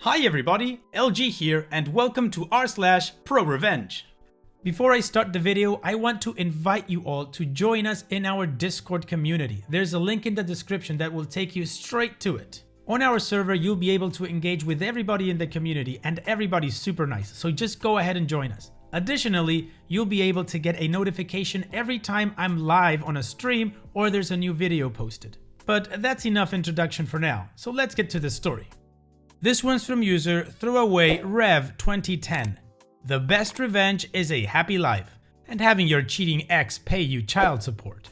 Hi everybody, LG here and welcome to r/ProRevenge. Before I start the video, I want to invite you all to join us in our Discord community. There's a link in the description that will take you straight to it. On our server, you'll be able to engage with everybody in the community and everybody's super nice, so just go ahead and join us. Additionally, you'll be able to get a notification every time I'm live on a stream or there's a new video posted. But that's enough introduction for now, so let's get to the story. This one's from user Throwaway Rev 2010. The best revenge is a happy life and having your cheating ex pay you child support.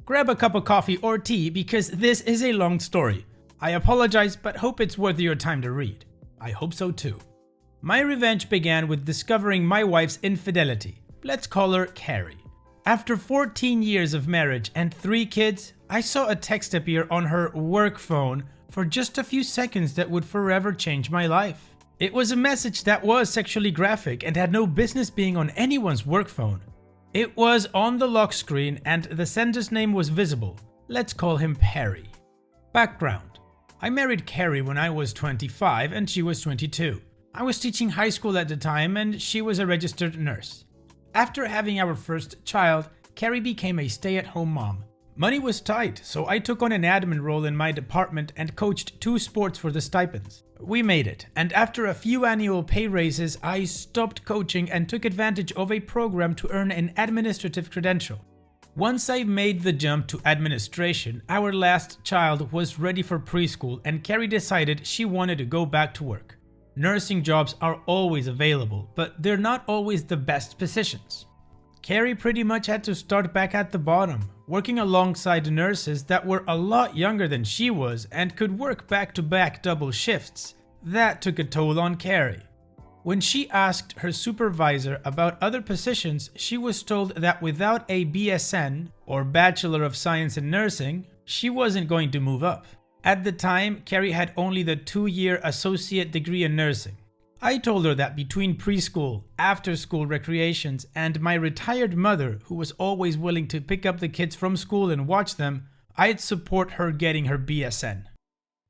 Grab a cup of coffee or tea because this is a long story. I apologize, but hope it's worth your time to read. I hope so too. My revenge began with discovering my wife's infidelity. Let's call her Carrie. After 14 years of marriage and 3 kids, I saw a text appear on her work phone for just a few seconds that would forever change my life. It was a message that was sexually graphic and had no business being on anyone's work phone. It was on the lock screen and the sender's name was visible. Let's call him Perry. Background: I married Carrie when I was 25 and she was 22. I was teaching high school at the time and she was a registered nurse. After having our first child, Carrie became a stay-at-home mom. Money was tight, so I took on an admin role in my department and coached 2 sports for the stipends. We made it, and after a few annual pay raises, I stopped coaching and took advantage of a program to earn an administrative credential. Once I made the jump to administration, our last child was ready for preschool and Carrie decided she wanted to go back to work. Nursing jobs are always available, but they're not always the best positions. Carrie pretty much had to start back at the bottom, working alongside nurses that were a lot younger than she was and could work back-to-back double shifts. That took a toll on Carrie. When she asked her supervisor about other positions, she was told that without a BSN, or Bachelor of Science in Nursing, she wasn't going to move up. At the time, Carrie had only the 2-year associate degree in nursing. I told her that between preschool, after-school recreations, and my retired mother, who was always willing to pick up the kids from school and watch them, I'd support her getting her BSN.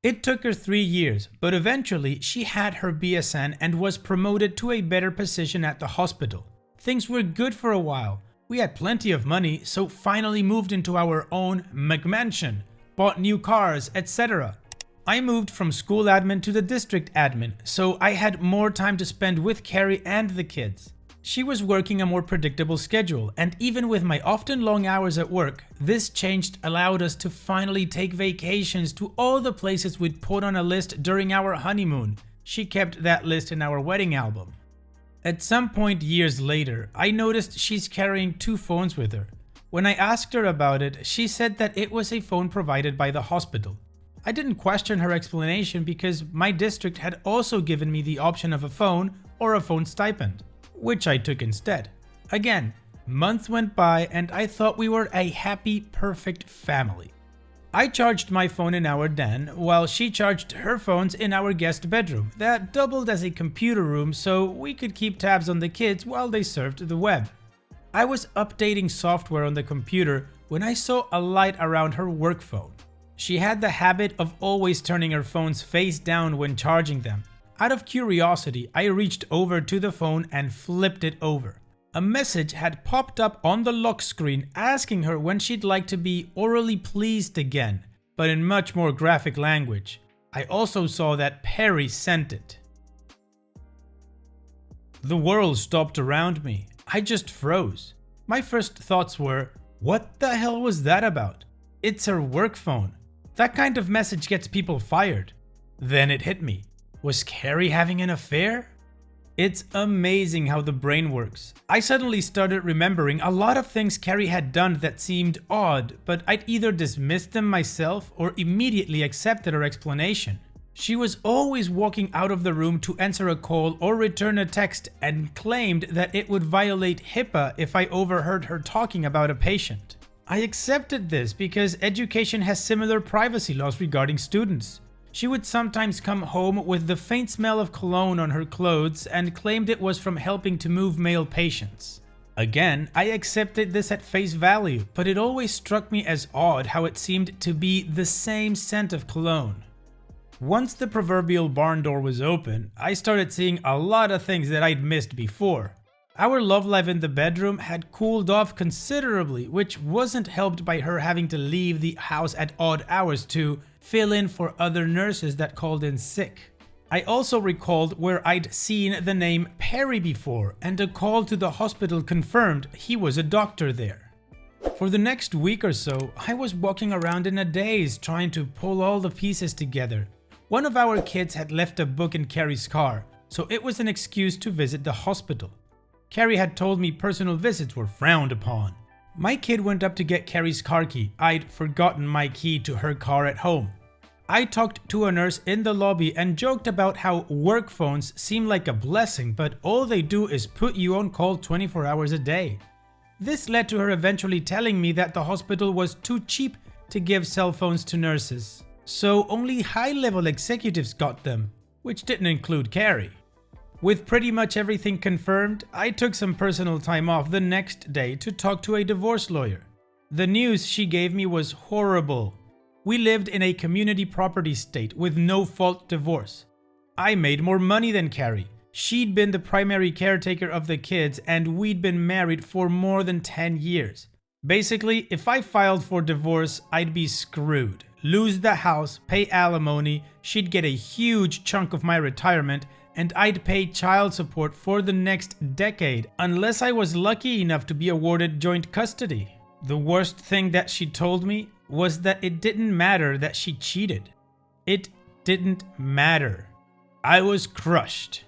It took her 3 years, but eventually she had her BSN and was promoted to a better position at the hospital. Things were good for a while. We had plenty of money, so finally moved into our own McMansion, bought new cars, etc. I moved from school admin to the district admin, so I had more time to spend with Carrie and the kids. She was working a more predictable schedule, and even with my often long hours at work, this change allowed us to finally take vacations to all the places we'd put on a list during our honeymoon. She kept that list in our wedding album. At some point years later, I noticed she's carrying 2 phones with her. When I asked her about it, she said that it was a phone provided by the hospital. I didn't question her explanation because my district had also given me the option of a phone or a phone stipend, which I took instead. Again, months went by and I thought we were a happy, perfect family. I charged my phone in our den while she charged her phones in our guest bedroom that doubled as a computer room so we could keep tabs on the kids while they surfed the web. I was updating software on the computer when I saw a light around her work phone. She had the habit of always turning her phones face down when charging them. Out of curiosity, I reached over to the phone and flipped it over. A message had popped up on the lock screen asking her when she'd like to be orally pleased again, but in much more graphic language. I also saw that Perry sent it. The world stopped around me. I just froze. My first thoughts were, what the hell was that about? It's her work phone. That kind of message gets people fired. Then it hit me. Was Carrie having an affair? It's amazing how the brain works. I suddenly started remembering a lot of things Carrie had done that seemed odd, but I'd either dismissed them myself or immediately accepted her explanation. She was always walking out of the room to answer a call or return a text and claimed that it would violate HIPAA if I overheard her talking about a patient. I accepted this because education has similar privacy laws regarding students. She would sometimes come home with the faint smell of cologne on her clothes and claimed it was from helping to move male patients. Again, I accepted this at face value, but it always struck me as odd how it seemed to be the same scent of cologne. Once the proverbial barn door was open, I started seeing a lot of things that I'd missed before. Our love life in the bedroom had cooled off considerably, which wasn't helped by her having to leave the house at odd hours to fill in for other nurses that called in sick. I also recalled where I'd seen the name Perry before, and a call to the hospital confirmed he was a doctor there. For the next week or so, I was walking around in a daze trying to pull all the pieces together. One of our kids had left a book in Carrie's car, so it was an excuse to visit the hospital. Carrie had told me personal visits were frowned upon. My kid went up to get Carrie's car key. I'd forgotten my key to her car at home. I talked to a nurse in the lobby and joked about how work phones seem like a blessing, but all they do is put you on call 24 hours a day. This led to her eventually telling me that the hospital was too cheap to give cell phones to nurses, so only high-level executives got them, which didn't include Carrie. With pretty much everything confirmed, I took some personal time off the next day to talk to a divorce lawyer. The news she gave me was horrible. We lived in a community property state with no-fault divorce. I made more money than Carrie. She'd been the primary caretaker of the kids, and we'd been married for more than 10 years. Basically, if I filed for divorce, I'd be screwed. Lose the house, pay alimony, she'd get a huge chunk of my retirement, and I'd pay child support for the next decade unless I was lucky enough to be awarded joint custody. The worst thing that she told me was that it didn't matter that she cheated. It didn't matter. I was crushed.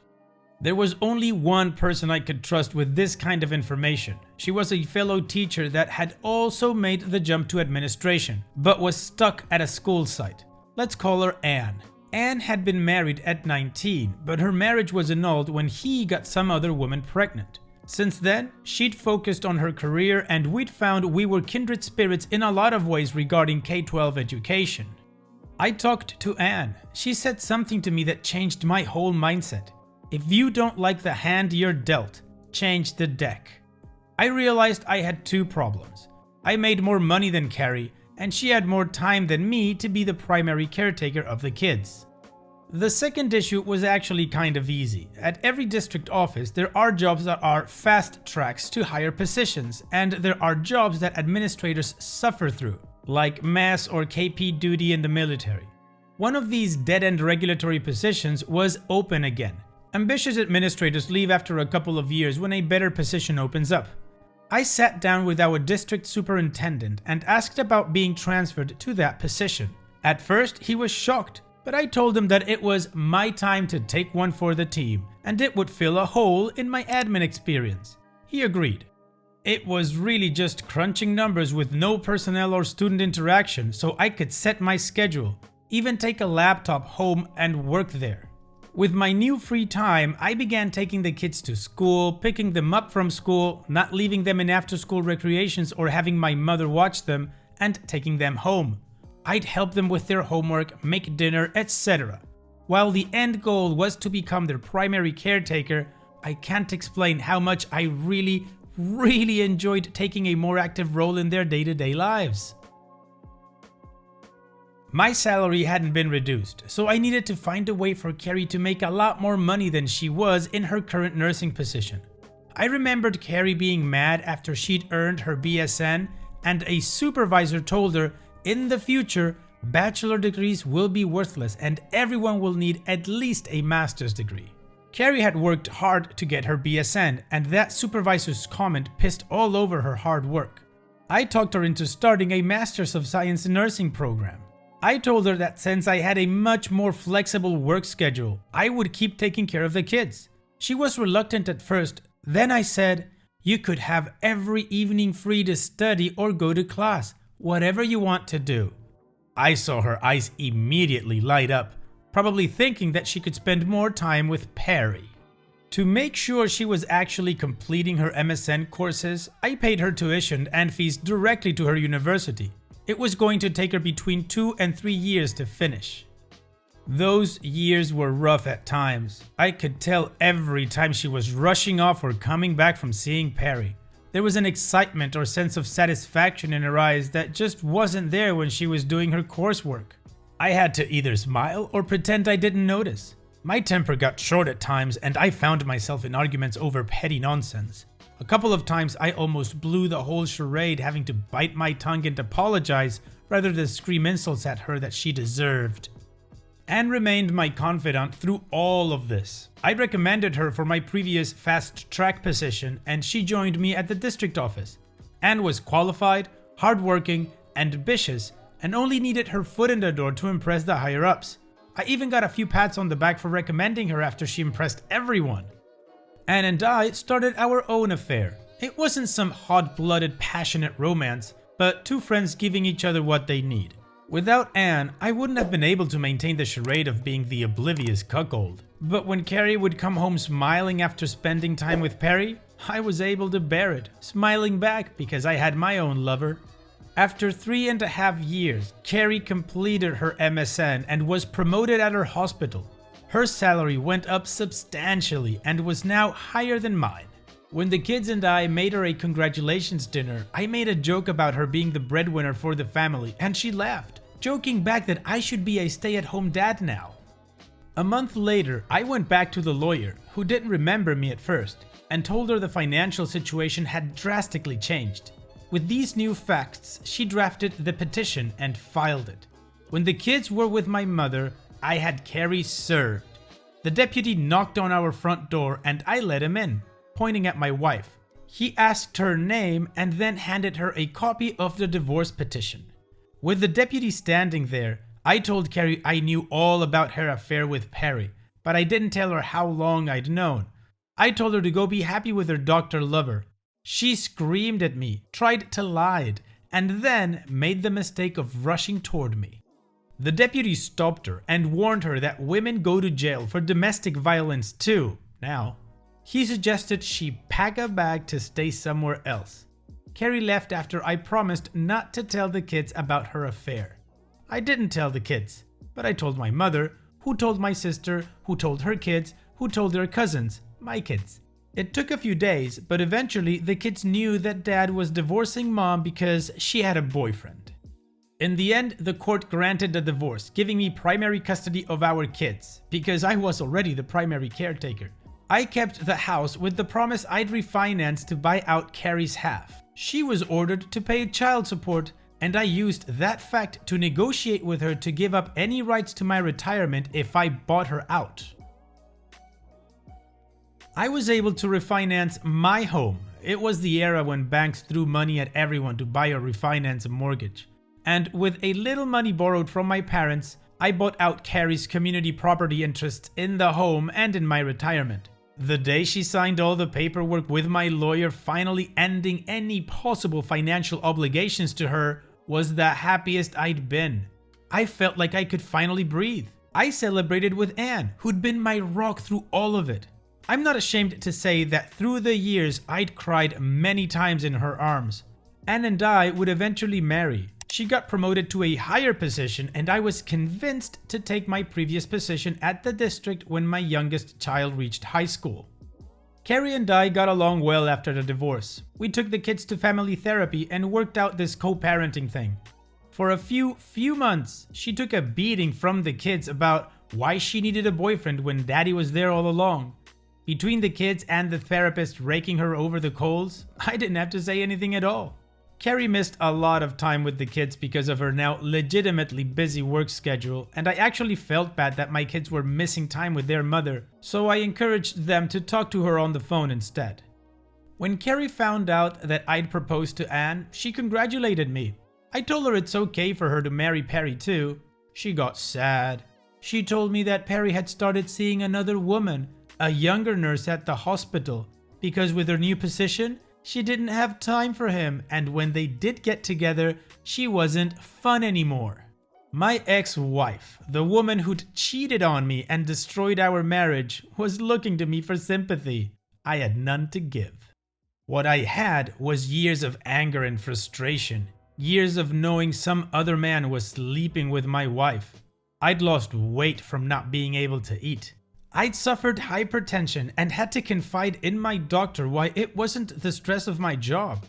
There was only one person I could trust with this kind of information. She was a fellow teacher that had also made the jump to administration, but was stuck at a school site. Let's call her Anne. Anne had been married at 19, but her marriage was annulled when he got some other woman pregnant. Since then, she'd focused on her career, and we'd found we were kindred spirits in a lot of ways regarding K-12 education. I talked to Anne. She said something to me that changed my whole mindset. If you don't like the hand you're dealt, change the deck. I realized I had two problems. I made more money than Carrie, and she had more time than me to be the primary caretaker of the kids. The second issue was actually kind of easy. At every district office, there are jobs that are fast tracks to higher positions, and there are jobs that administrators suffer through, like mass or KP duty in the military. One of these dead-end regulatory positions was open again. Ambitious administrators leave after a couple of years when a better position opens up. I sat down with our district superintendent and asked about being transferred to that position. At first, he was shocked, but I told him that it was my time to take one for the team, and it would fill a hole in my admin experience. He agreed. It was really just crunching numbers with no personnel or student interaction, so I could set my schedule, even take a laptop home and work there. With my new free time, I began taking the kids to school, picking them up from school, not leaving them in after-school recreations or having my mother watch them, and taking them home. I'd help them with their homework, make dinner, etc. While the end goal was to become their primary caretaker, I can't explain how much I really enjoyed taking a more active role in their day-to-day lives. My salary hadn't been reduced, so I needed to find a way for Carrie to make a lot more money than she was in her current nursing position. I remembered Carrie being mad after she'd earned her BSN, and a supervisor told her, in the future, bachelor degrees will be worthless and everyone will need at least a master's degree. Carrie had worked hard to get her BSN, and that supervisor's comment pissed all over her hard work. I talked her into starting a Master's of Science in Nursing program. I told her that since I had a much more flexible work schedule, I would keep taking care of the kids. She was reluctant at first. Then I said, "You could have every evening free to study or go to class, whatever you want to do." I saw her eyes immediately light up, probably thinking that she could spend more time with Perry. To make sure she was actually completing her MSN courses, I paid her tuition and fees directly to her university. It was going to take her between 2 and 3 years to finish. Those years were rough at times. I could tell every time she was rushing off or coming back from seeing Perry. There was an excitement or sense of satisfaction in her eyes that just wasn't there when she was doing her coursework. I had to either smile or pretend I didn't notice. My temper got short at times and I found myself in arguments over petty nonsense. A couple of times I almost blew the whole charade, having to bite my tongue and apologize rather than scream insults at her that she deserved. Anne remained my confidant through all of this. I recommended her for my previous fast track position and she joined me at the district office. Anne was qualified, hardworking, ambitious, and only needed her foot in the door to impress the higher ups. I even got a few pats on the back for recommending her after she impressed everyone. Anne and I started our own affair. It wasn't some hot-blooded, passionate romance, but two friends giving each other what they need. Without Anne, I wouldn't have been able to maintain the charade of being the oblivious cuckold. But when Carrie would come home smiling after spending time with Perry, I was able to bear it, smiling back because I had my own lover. After 3.5 years, Carrie completed her MSN and was promoted at her hospital. Her salary went up substantially and was now higher than mine. When the kids and I made her a congratulations dinner, I made a joke about her being the breadwinner for the family and she laughed, joking back that I should be a stay-at-home dad now. A month later, I went back to the lawyer, who didn't remember me at first, and told her the financial situation had drastically changed. With these new facts, she drafted the petition and filed it. When the kids were with my mother, I had Carrie served. The deputy knocked on our front door and I let him in, pointing at my wife. He asked her name and then handed her a copy of the divorce petition. With the deputy standing there, I told Carrie I knew all about her affair with Perry, but I didn't tell her how long I'd known. I told her to go be happy with her doctor lover. She screamed at me, tried to lie, and then made the mistake of rushing toward me. The deputy stopped her and warned her that women go to jail for domestic violence too, now. He suggested she pack a bag to stay somewhere else. Carrie left after I promised not to tell the kids about her affair. I didn't tell the kids, but I told my mother, who told my sister, who told her kids, who told their cousins, my kids. It took a few days, but eventually the kids knew that Dad was divorcing Mom because she had a boyfriend. In the end, the court granted the divorce, giving me primary custody of our kids, because I was already the primary caretaker. I kept the house with the promise I'd refinance to buy out Carrie's half. She was ordered to pay child support, and I used that fact to negotiate with her to give up any rights to my retirement if I bought her out. I was able to refinance my home. It was the era when banks threw money at everyone to buy or refinance a mortgage. And with a little money borrowed from my parents, I bought out Carrie's community property interests in the home and in my retirement. The day she signed all the paperwork with my lawyer finally ending any possible financial obligations to her was the happiest I'd been. I felt like I could finally breathe. I celebrated with Anne, who'd been my rock through all of it. I'm not ashamed to say that through the years I'd cried many times in her arms. Anne and I would eventually marry. She got promoted to a higher position and I was convinced to take my previous position at the district when my youngest child reached high school. Carrie and I got along well after the divorce. We took the kids to family therapy and worked out this co-parenting thing. For a few months, she took a beating from the kids about why she needed a boyfriend when Daddy was there all along. Between the kids and the therapist raking her over the coals, I didn't have to say anything at all. Carrie missed a lot of time with the kids because of her now legitimately busy work schedule, and I actually felt bad that my kids were missing time with their mother, so I encouraged them to talk to her on the phone instead. When Carrie found out that I'd proposed to Anne, she congratulated me. I told her it's okay for her to marry Perry too. She got sad. She told me that Perry had started seeing another woman, a younger nurse at the hospital, because with her new position, she didn't have time for him, and when they did get together, she wasn't fun anymore. My ex-wife, the woman who'd cheated on me and destroyed our marriage, was looking to me for sympathy. I had none to give. What I had was years of anger and frustration, years of knowing some other man was sleeping with my wife. I'd lost weight from not being able to eat. I'd suffered hypertension and had to confide in my doctor why it wasn't the stress of my job.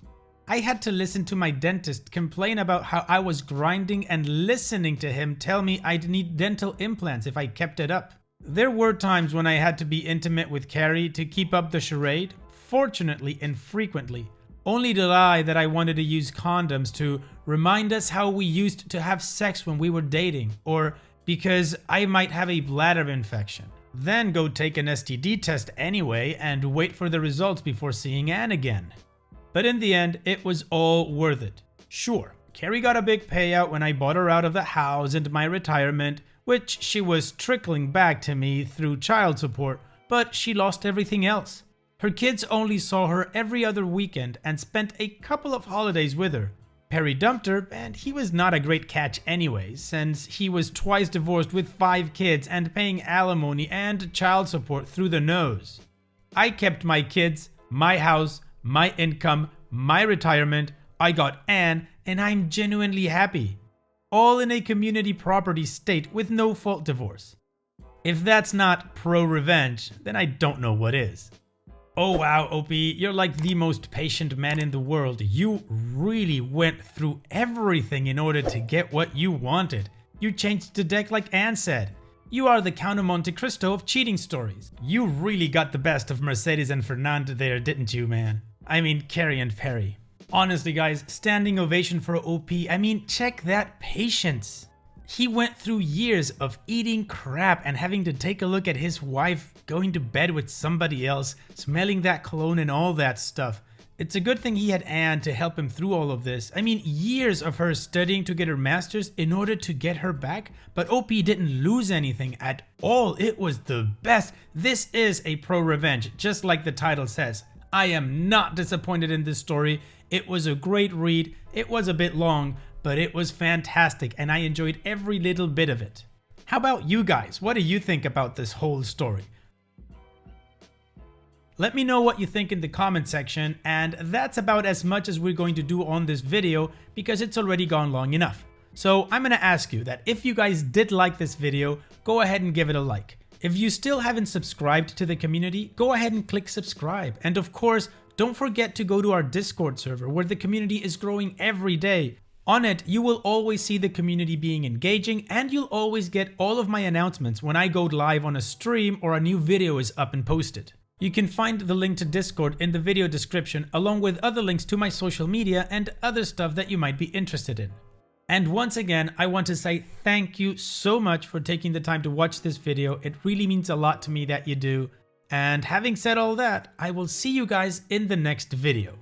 I had to listen to my dentist complain about how I was grinding and listening to him tell me I'd need dental implants if I kept it up. There were times when I had to be intimate with Carrie to keep up the charade, fortunately infrequently, only to lie that I wanted to use condoms to remind us how we used to have sex when we were dating, or because I might have a bladder infection. Then go take an STD test anyway and wait for the results before seeing Anne again. But in the end, it was all worth it. Sure, Carrie got a big payout when I bought her out of the house and my retirement, which she was trickling back to me through child support, but she lost everything else. Her kids only saw her every other weekend and spent a couple of holidays with her. Perry dumped her, and he was not a great catch anyway, since he was twice divorced with 5 kids and paying alimony and child support through the nose. I kept my kids, my house, my income, my retirement, I got Anne, and I'm genuinely happy. All in a community property state with no fault divorce. If that's not pro-revenge, then I don't know what is. Oh wow, OP, you're like the most patient man in the world. You really went through everything in order to get what you wanted. You changed the deck like Anne said. You are the Count of Monte Cristo of cheating stories. You really got the best of Mercedes and Fernando there, didn't you, man? I mean, Carrie and Perry. Honestly, guys, standing ovation for OP. I mean, check that patience. He went through years of eating crap and having to take a look at his wife going to bed with somebody else, smelling that cologne and all that stuff. It's a good thing he had Anne to help him through all of this. I mean, years of her studying to get her master's in order to get her back, but OP didn't lose anything at all. It was the best. This is a pro-revenge, just like the title says. I am not disappointed in this story. It was a great read. It was a bit long, but it was fantastic and I enjoyed every little bit of it. How about you guys? What do you think about this whole story? Let me know what you think in the comment section, and that's about as much as we're going to do on this video because it's already gone long enough. So I'm gonna ask you that if you guys did like this video, go ahead and give it a like. If you still haven't subscribed to the community, go ahead and click subscribe. And of course, don't forget to go to our Discord server where the community is growing every day. On it, you will always see the community being engaging and you'll always get all of my announcements when I go live on a stream or a new video is up and posted. You can find the link to Discord in the video description along with other links to my social media and other stuff that you might be interested in. And once again, I want to say thank you so much for taking the time to watch this video. It really means a lot to me that you do. And having said all that, I will see you guys in the next video.